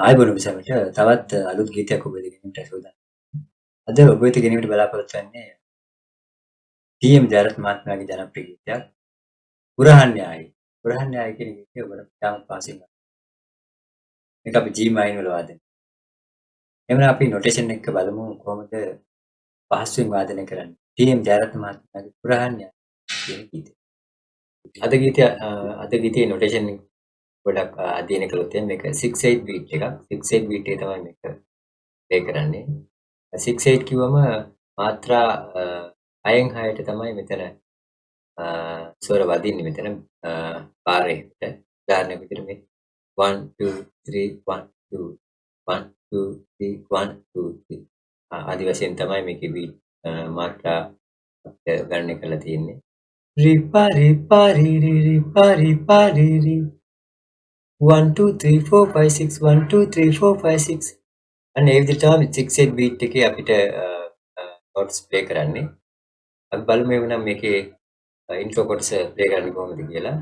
ආයුබෝවන් ඔබ සැමට තවත් අලුත් ගීතයක් ඔබ වෙත ගෙනීමට සූදානම්. අද ඔබ වෙත ගෙනීමට බලාපොරොත්තු වෙන්නේ ටී.එම්. ජයරත්න මහත්මයාගේ ජනප්‍රිය ගීතයක් පුරහන්‍යායි. පුරහන්‍යායි කියන ගීතය ඔබට ඉතාම පහසුවෙන් මේක අපි G මයින් වල වාදනය. එhmenan අපි නොටේෂන් එක බලමු කොහොමද පහසුවෙන් වාදනය කරන්නේ. ටී.එම්. ජයරත්න මහත්මයාගේ පුරහන්‍යායි කියන ගීතය. අද ගීතයේ නොටේෂන් එක ගොඩක් අධ්‍යයනය කළොත් මේක 6/8 බීට් එකක්. 6/8 බීට් එක තමයි මේක ප්ලේ කරන්නේ. 6/8 කිව්වම මාත්‍රා 6න් 6ට තමයි මෙතන ස්වර වදින්නේ මෙතන පාරේට. උදාහරණයක් විදිහට මේ 1 2 3 1 2 1 2 3 1 2 3 ආදි වශයෙන් තමයි මේකේ බීට් මාත්‍රා ගණනය කරලා තියෙන්නේ. ri pa ri pa ri ri ri pa ri pa ri ri 1 2 3 4 5 6 1 2 3 4 5 6 අන්න ඒ විදිහට තමයි 6/8 බීට් එකේ අපිට නෝට්ස් ප්ලේ කරන්නේ. අපි බලමු එවනම් මේකේ ඉන්ට්‍රෝ කොටස ප්ලේ කරන්නේ කොහොමද කියලා.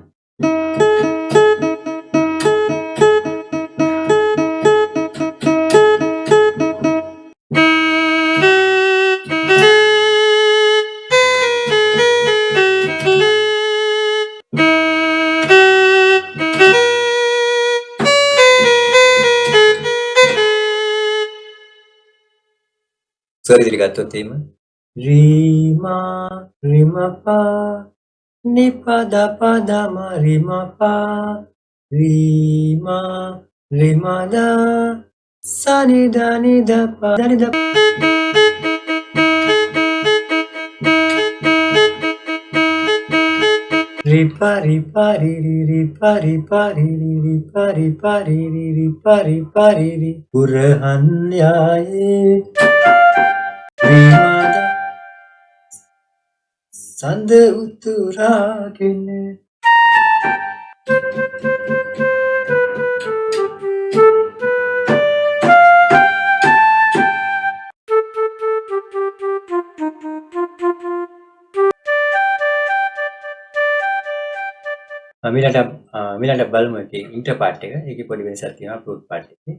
ස්වර ඉදිරි ගත්තොත් එහෙම ri ma ri ma pa ni pa da ma ri ma pa ri ma da sa ni da pa da ni da ri pa ri ri pa ri pa ri ri pa ri pa ri ri pa ri pa ri ri පුරහන්‍යායේ සඳ උතුරාගෙන මිලට බලමු එකේ inter part එක. ඒකේ පොඩි වෙනසක් තියෙනවා flute part එකේ.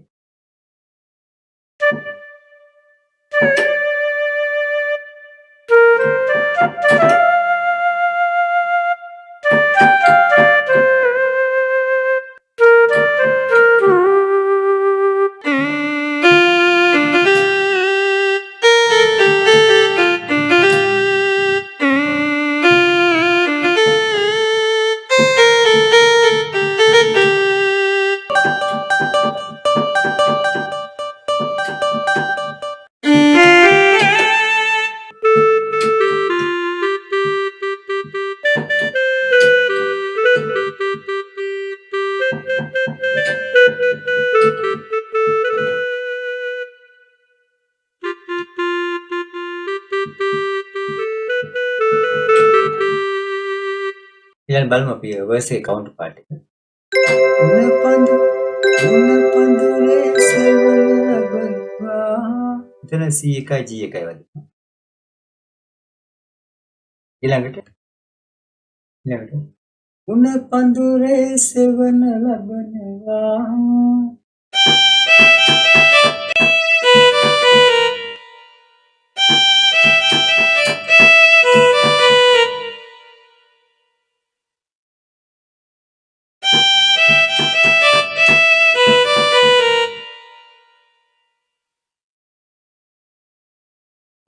ඊළඟ බලමු අපි වර්ස් එකේ කවුන්ටර් පාර්ට් එක. උණ පඳුරේ සෙවන ලබනවා. එතන C එකයි G එකයි වදිනවා. ඊළඟට උණ පඳුරේ සෙවන ලබනවා.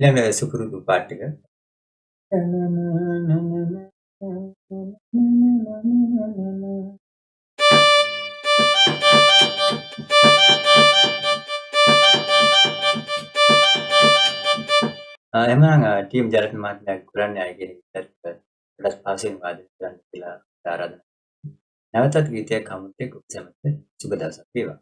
ඊළඟ සුපුරුදු පාර්ට් එක. එහමනම් ටීම් ජයරත්න මහත්මයාගේ පුරහන්‍යායි කියන ගීතයත් ගොඩක් පහසුවෙන් වාදනය කරන්න කියලා ආරාධනා. නැවතත් ගීතයක් හමුත් එක්ක ඔබ සැමට සුබ දවසක් වේවා.